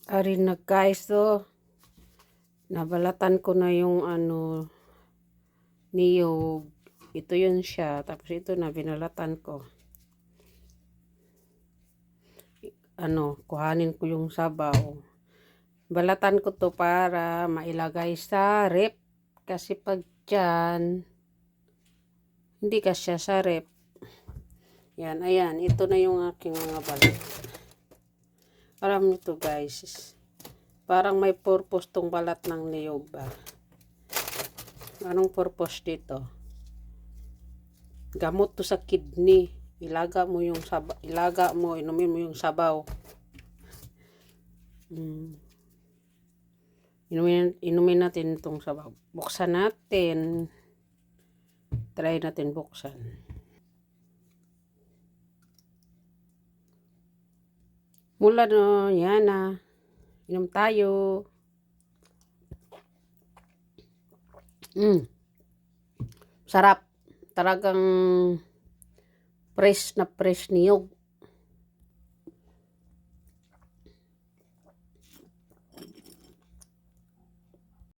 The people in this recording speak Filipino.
Ari na guys, so nabalatan ko na yung niyog. Ito yun siya. Tapos ito na binalatan ko. Kuhanin ko yung sabaw. Balatan ko to para mailagay sa rep. Kasi pag dyan, hindi kasya sa rep. Yan, ayan. Ito na yung aking mga balat. Alam nyo to guys. Parang may purpose tong balat ng niyog ba. Anong purpose dito? Gamot to sa kidney. Ilaga mo, inumin mo yung sabaw. Inumin natin itong sabaw. Buksan natin. Try natin buksan. Mula no, yan na. Inom tayo. Sarap. Talagang fresh na fresh niyog.